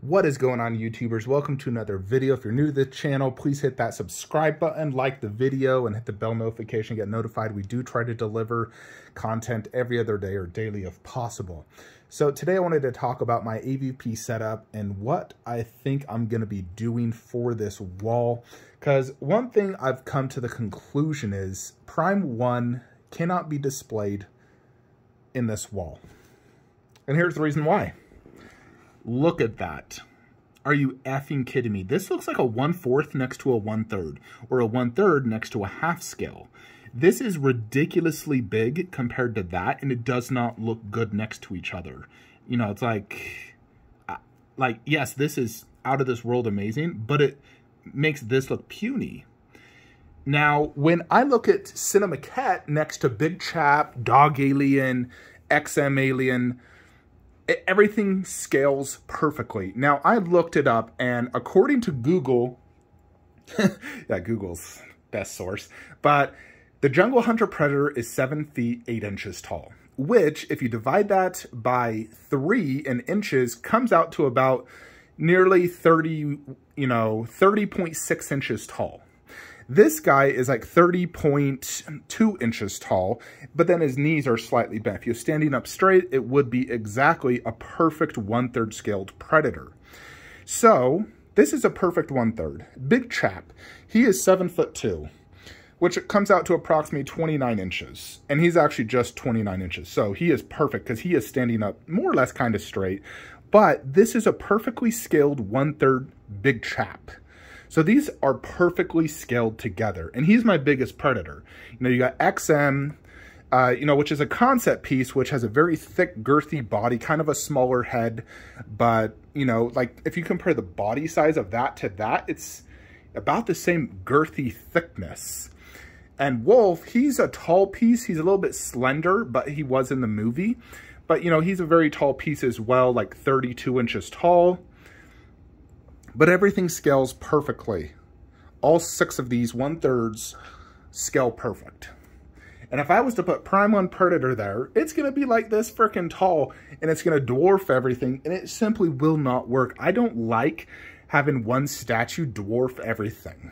What is going on, YouTubers? Welcome to another video. If you're new to the channel, please hit that subscribe button, like the video, and hit the bell notification, get notified. We do try to deliver content every other day or daily if possible. So today I wanted to talk about my AVP setup and what I think I'm going to be doing for this wall. Because one thing I've come to the conclusion is Prime 1 cannot be displayed in this wall. And here's the reason why. Look at that. Are you effing kidding me? This looks like a 1/4 next to a 1/3 or a 1/3 next to a half scale. This is ridiculously big compared to that, and it does not look good next to each other. You know, it's like, yes, this is out of this world amazing, but it makes this look puny. Now, when I look at Cinemaquette next to Big Chap, Dog Alien, XM Alien, everything scales perfectly. Now, I looked it up, and according to Google, yeah, Google's best source, but the Jungle Hunter Predator is 7 feet 8 inches tall, which, if you divide that by 3 in inches, comes out to about nearly 30.6 inches tall. This guy is like 30.2 inches tall, but then his knees are slightly bent. If you're standing up straight, it would be exactly a perfect 1/3 scaled Predator. So this is a perfect 1/3. Big Chap, he is 7'2", which comes out to approximately 29 inches. And he's actually just 29 inches. So he is perfect because he is standing up more or less kind of straight. But this is a perfectly scaled 1/3 Big Chap. So these are perfectly scaled together, and he's my biggest Predator. You know, you got XM, which is a concept piece, which has a very thick, girthy body, kind of a smaller head. But, like if you compare the body size of that to that, it's about the same girthy thickness. And Wolf, he's a tall piece. He's a little bit slender, but he was in the movie. But, he's a very tall piece as well, like 32 inches tall. But everything scales perfectly. All 6 of these 1/3s scale perfect. And if I was to put Prime 1 Predator there, it's going to be like this freaking tall, and it's going to dwarf everything, and it simply will not work. I don't like having one statue dwarf everything.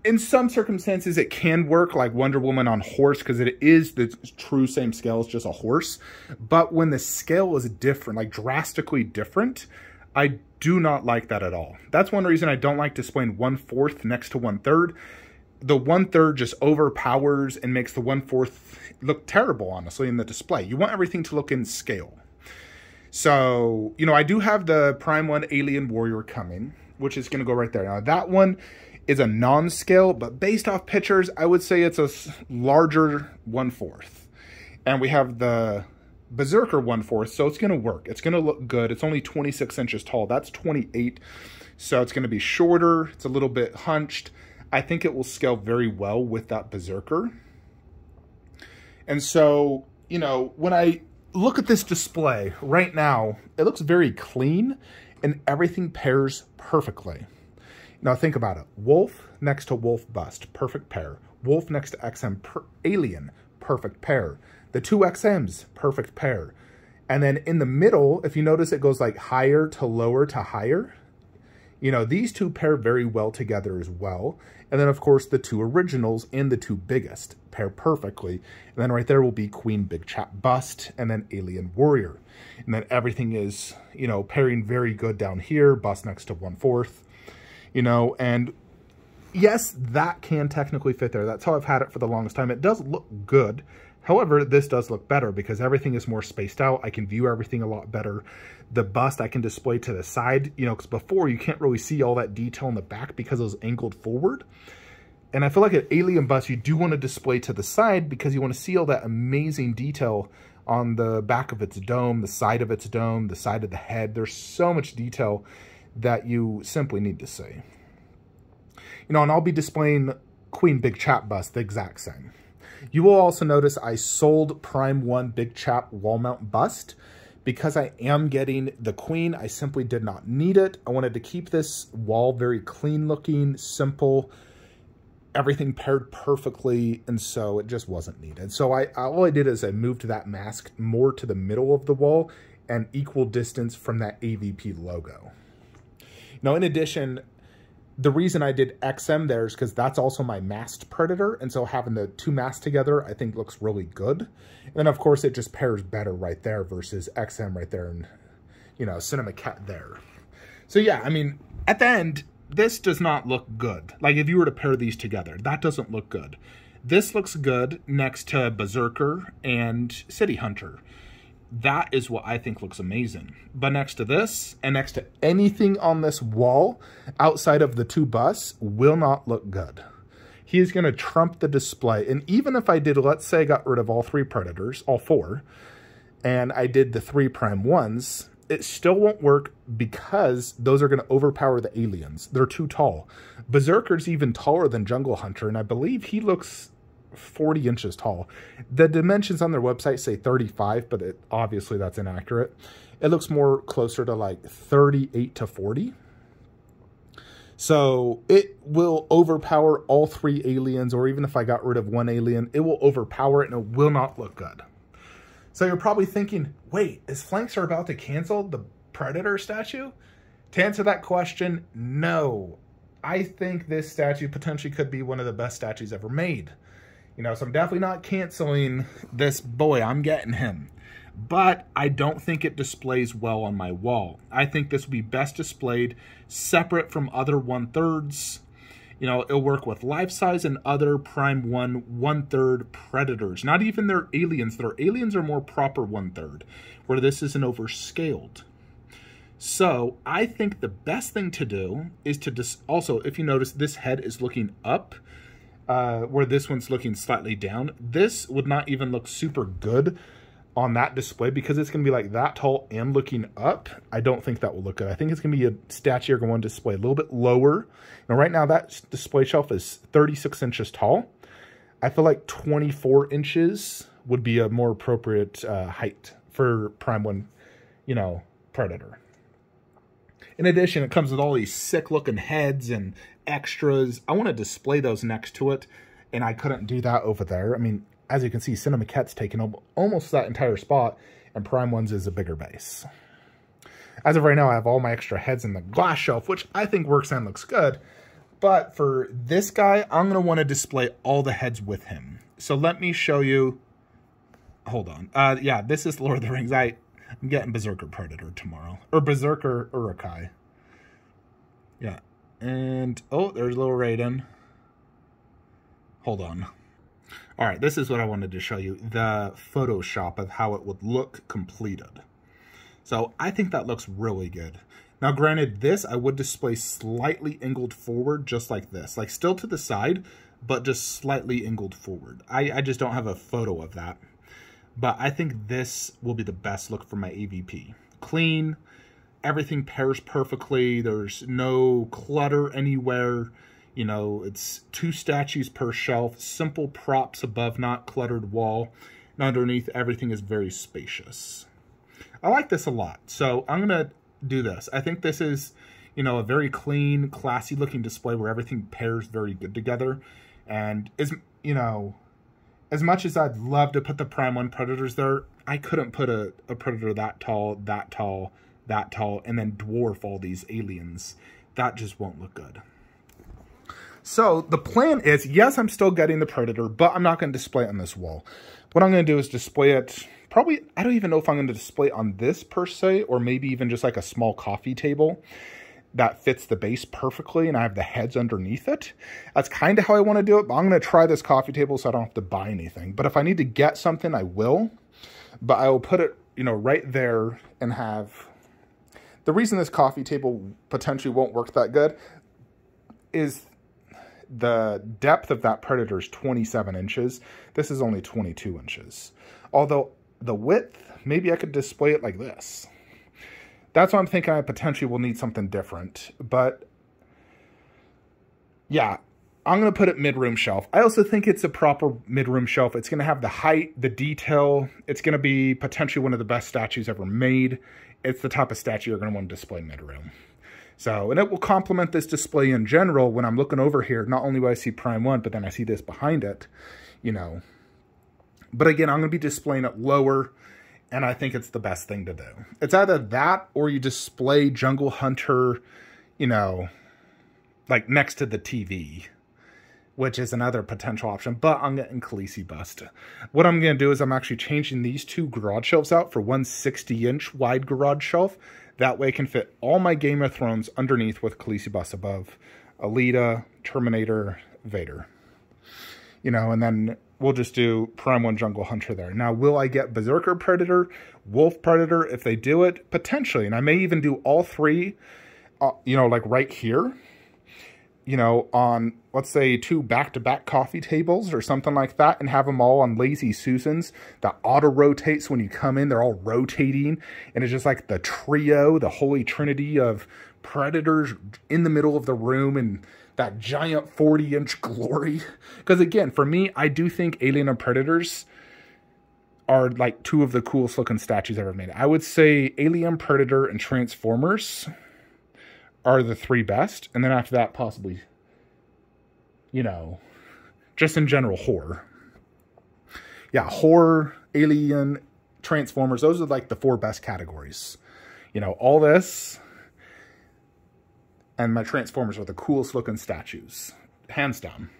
In some circumstances, it can work, like Wonder Woman on horse, because it is the true same scale as just a horse. But when the scale is different, like drastically different, I do not like that at all. That's one reason I don't like displaying 1/4 next to 1/3. The 1/3 just overpowers and makes the 1/4 look terrible, honestly, in the display. You want everything to look in scale. So, I do have the Prime 1 Alien Warrior coming, which is going to go right there. Now, that one is a non-scale, but based off pictures, I would say it's a larger 1/4. And we have the Berserker 1/4, so it's going to work. It's going to look good. It's only 26 inches tall. That's 28, so it's going to be shorter. It's a little bit hunched. I think it will scale very well with that Berserker. And so, when I look at this display right now, it looks very clean, and everything pairs perfectly. Now think about it. Wolf next to Wolf Bust, perfect pair. Wolf next to XM Alien, perfect pair. The 2 XMs, perfect pair. And then in the middle, if you notice, it goes like higher to lower to higher. These 2 pair very well together as well. And then, of course, the 2 originals and the 2 biggest pair perfectly. And then right there will be Queen Big Chap Bust and then Alien Warrior. And then everything is, pairing very good down here. Bust next to 1/4. And yes, that can technically fit there. That's how I've had it for the longest time. It does look good. However, this does look better because everything is more spaced out. I can view everything a lot better. The bust I can display to the side, because before you can't really see all that detail in the back because it was angled forward. And I feel like an alien bust, you do want to display to the side because you want to see all that amazing detail on the back of its dome, the side of its dome, the side of the head. There's so much detail that you simply need to see. And I'll be displaying Queen Big Chap Bust the exact same. You will also notice I sold Prime 1 Big Chap Wall Mount Bust because I am getting the Queen. I simply did not need it. I wanted to keep this wall very clean looking, simple, everything paired perfectly, and so it just wasn't needed. So all I did is I moved that mask more to the middle of the wall and equal distance from that AVP logo. Now, in addition, the reason I did XM there is because that's also my masked Predator, and so having the two masks together I think looks really good. And then of course it just pairs better right there versus XM right there and, you know, Cinema Cat there. So yeah, I mean, at the end, this does not look good. Like if you were to pair these together, that doesn't look good. This looks good next to Berserker and City Hunter. That is what I think looks amazing. But next to this, and next to anything on this wall outside of the two busts, will not look good. He is going to trump the display. And even if I did, let's say I got rid of all three Predators, all four, and I did the 3 Prime 1s, it still won't work because those are going to overpower the aliens. They're too tall. Berserker's even taller than Jungle Hunter, and I believe he looks 40 inches tall. The dimensions on their website say 35, but obviously that's inaccurate. It looks more closer to like 38 to 40. So it will overpower all 3 aliens, or even if I got rid of 1 alien, it will overpower it and it will not look good. So you're probably thinking, wait, is Flankster about to cancel the Predator statue? To answer that question, no. I think this statue potentially could be one of the best statues ever made. You know, so I'm definitely not canceling this boy. I'm getting him. But I don't think it displays well on my wall. I think this will be best displayed separate from other 1/3s. You know, it'll work with life-size and other Prime 1 1/3 Predators. Not even their aliens. Their aliens are more proper 1/3, where this is an overscaled. So I think the best thing to do is to also, if you notice, this head is looking up, where this one's looking slightly down. This would not even look super good on that display because it's going to be like that tall and looking up. I don't think that will look good. I think it's going to be a statue you're going to display a little bit lower. Now, right now, that display shelf is 36 inches tall. I feel like 24 inches would be a more appropriate height for Prime 1, you know, Predator. In addition, it comes with all these sick-looking heads and extras. I want to display those next to it, and I couldn't do that over there. I mean, as you can see, Cinema Cat's taken almost that entire spot, and Prime 1's is a bigger base. As of right now, I have all my extra heads in the glass shelf, which I think works and looks good. But for this guy, I'm going to want to display all the heads with him. So let me show you. Hold on. Yeah, this is Lord of the Rings. I'm getting Berserker Predator tomorrow. Or Berserker Urukai. Yeah. And, oh, there's little Raiden. Hold on. All right, this is what I wanted to show you. The Photoshop of how it would look completed. So I think that looks really good. Now, granted, this I would display slightly angled forward, just like this. Like, still to the side, but just slightly angled forward. I just don't have a photo of that. But I think this will be the best look for my AVP. Clean, everything pairs perfectly. There's no clutter anywhere. You know, it's 2 statues per shelf, simple props above, not cluttered wall. And underneath, everything is very spacious. I like this a lot. So I'm going to do this. I think this is, you know, a very clean, classy looking display where everything pairs very good together. And is, you know, as much as I'd love to put the Prime 1 Predators there, I couldn't put a Predator that tall, that tall, that tall, and then dwarf all these aliens. That just won't look good. So the plan is, yes, I'm still getting the Predator, but I'm not going to display it on this wall. What I'm going to do is display it, probably, I don't even know if I'm going to display it on this per se, or maybe even just like a small coffee table that fits the base perfectly, and I have the heads underneath it. That's kind of how I want to do it, but I'm going to try this coffee table so I don't have to buy anything. But if I need to get something, I will. But I will put it, you know, right there and have... The reason this coffee table potentially won't work that good is the depth of that Predator is 27 inches. This is only 22 inches. Although the width, maybe I could display it like this. That's why I'm thinking I potentially will need something different. But yeah, I'm going to put it mid-room shelf. I also think it's a proper mid-room shelf. It's going to have the height, the detail. It's going to be potentially one of the best statues ever made. It's the type of statue you're going to want to display mid-room. So, and it will complement this display in general. When I'm looking over here, not only will I see Prime 1, but then I see this behind it, you know. But again, I'm going to be displaying it lower. And I think it's the best thing to do. It's either that or you display Jungle Hunter, you know, like next to the TV, which is another potential option, but I'm getting Khaleesi bust. What I'm going to do is I'm actually changing these two garage shelves out for one 60-inch wide garage shelf. That way I can fit all my Game of Thrones underneath with Khaleesi bust above. Alita, Terminator, Vader. You know, and then we'll just do Prime 1 Jungle Hunter there. Now, will I get Berserker Predator, Wolf Predator if they do it? Potentially. And I may even do all three, you know, like right here. You know, on, let's say, 2 back-to-back coffee tables or something like that, and have them all on Lazy Susans that auto-rotates when you come in. They're all rotating, and it's just like the trio, the holy trinity of Predators in the middle of the room, and that giant 40-inch glory. Because, again, for me, I do think Alien and Predators are, like, 2 of the coolest-looking statues ever made. I would say Alien, Predator, and Transformers are the 3 best. And then after that, possibly, you know, just in general, horror. Yeah, horror, Alien, Transformers. Those are, like, the 4 best categories. You know, all this and my Transformers are the coolest looking statues, hands down.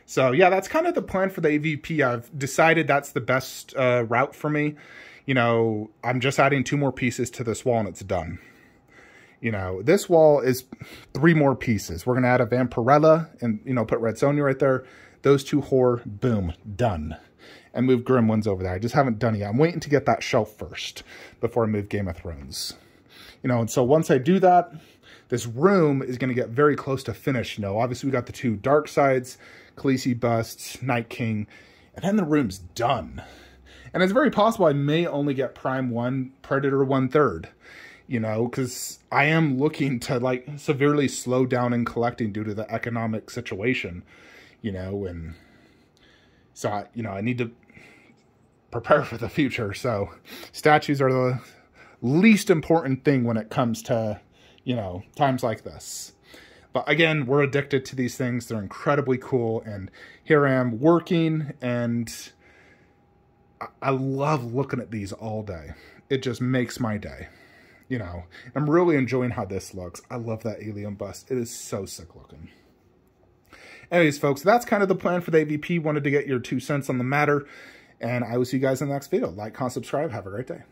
So yeah, that's kind of the plan for the AVP. I've decided that's the best route for me. You know, I'm just adding 2 more pieces to this wall and it's done. You know, this wall is 3 more pieces. We're going to add a Vampirella and, you know, put Red Sonja right there. Those 2 horror, boom, done. And move Gremlins over there. I just haven't done it yet. I'm waiting to get that shelf first before I move Game of Thrones. You know, and so once I do that, this room is going to get very close to finish. You know, obviously we got the 2 dark sides, Khaleesi busts, Night King, and then the room's done. And it's very possible I may only get Prime 1, Predator 1/3. You know, because I am looking to, like, severely slow down in collecting due to the economic situation. You know, and so, I need to prepare for the future. So statues are the least important thing when it comes to, you know, times like this. But again, we're addicted to these things. They're incredibly cool. And here I am working, and I love looking at these all day. It just makes my day. You know, I'm really enjoying how this looks. I love that alien bust. It is so sick looking. Anyways, folks, that's kind of the plan for the AVP. Wanted to get your 2 cents on the matter. And I will see you guys in the next video. Like, comment, subscribe. Have a great day.